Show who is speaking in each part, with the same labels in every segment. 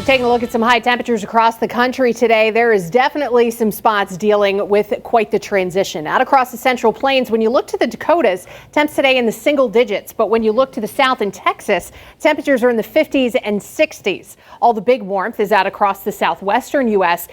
Speaker 1: Taking a look at some high temperatures across the country today, there is definitely some spots dealing with quite the transition. Out across the Central Plains, when you look to the Dakotas, temps today in the single digits. But when you look to the south in Texas, temperatures are in the 50s and 60s. All the big warmth is out across the southeastern U.S.,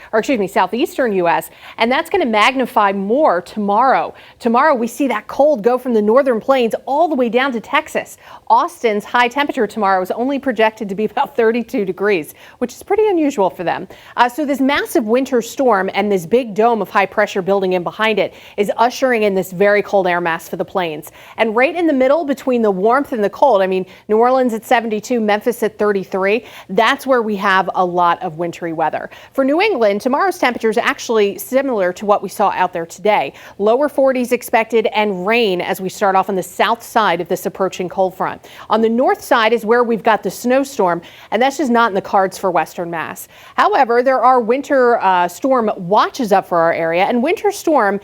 Speaker 1: and that's going to magnify more tomorrow. Tomorrow, we see that cold go from the northern plains all the way down to Texas. Austin's high temperature tomorrow is only projected to be about 32 degrees, which is pretty unusual for them. So this massive winter storm and this big dome of high pressure building in behind it is ushering in this very cold air mass for the plains. And right in the middle between the warmth and the cold, I mean, New Orleans at 72, Memphis at 33, that's where we have a lot of wintry weather. For New England, tomorrow's temperature is actually similar to what we saw out there today. Lower 40s expected and rain as we start off on the south side of this approaching cold front. On the north side is where we've got the snowstorm, and that's just not in the cards for Western Mass. However, there are winter storm watches up for our area, and winter storm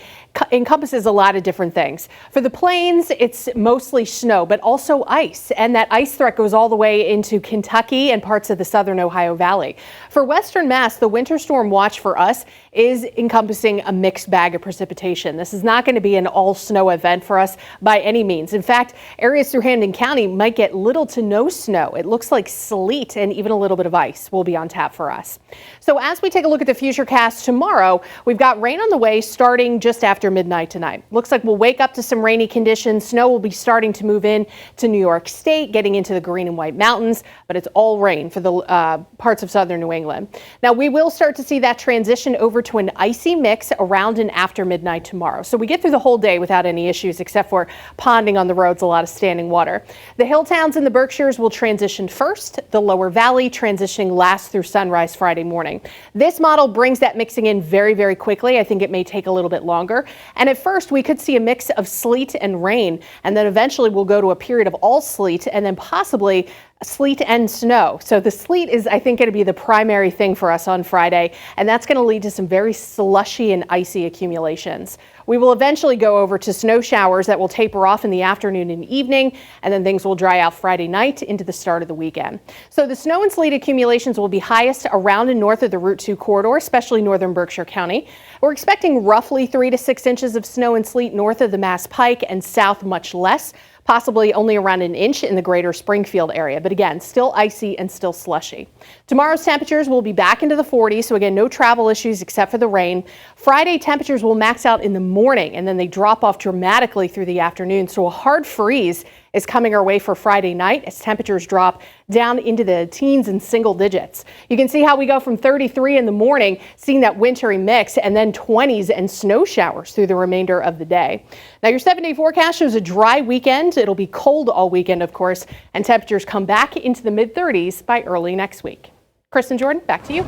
Speaker 1: encompasses a lot of different things. For the plains, it's mostly snow, but also ice, and that ice threat goes all the way into Kentucky and parts of the southern Ohio Valley. For Western Mass, the winter storm watch for us is encompassing a mixed bag of precipitation. This is not going to be an all snow event for us by any means. In fact, areas through Hamden County might get little to no snow. It looks like sleet and even a little bit of ice will be on tap for us. So as we take a look at the futurecast tomorrow, we've got rain on the way starting just after midnight tonight. Looks like we'll wake up to some rainy conditions. Snow will be starting to move in to New York State, getting into the Green and White Mountains, but it's all rain for the parts of southern New England. Now we will start to see that transition over to an icy mix around and after midnight tomorrow. So we get through the whole day without any issues except for ponding on the roads, a lot of standing water. The hill towns in the Berkshires will transition first, the lower valley transitioning last through sunrise Friday morning. This model brings that mixing in very, very quickly. I think it may take a little bit longer. And at first we could see a mix of sleet and rain, and then eventually we'll go to a period of all sleet and then possibly sleet and snow. So the sleet is, I think, going to be the primary thing for us on Friday, and that's going to lead to some very slushy and icy accumulations. We will eventually go over to snow showers that will taper off in the afternoon and evening, and then things will dry out Friday night into the start of the weekend. So the snow and sleet accumulations will be highest around and north of the Route 2 corridor, especially northern Berkshire County. We're expecting roughly 3 to 6 inches of snow and sleet north of the Mass Pike and south much less. Possibly only around an inch in the greater Springfield area, but again, still icy and still slushy. Tomorrow's temperatures will be back into the 40s, so again, no travel issues except for the rain. Friday temperatures will max out in the morning, and then they drop off dramatically through the afternoon, so a hard freeze is coming our way for Friday night as temperatures drop down into the teens and single digits. You can see how we go from 33 in the morning, seeing that wintry mix, and then 20s and snow showers through the remainder of the day. Now your 7-day forecast shows a dry weekend. It'll be cold all weekend, of course, and temperatures come back into the mid-30s by early next week. Chris and Jordan, back to you.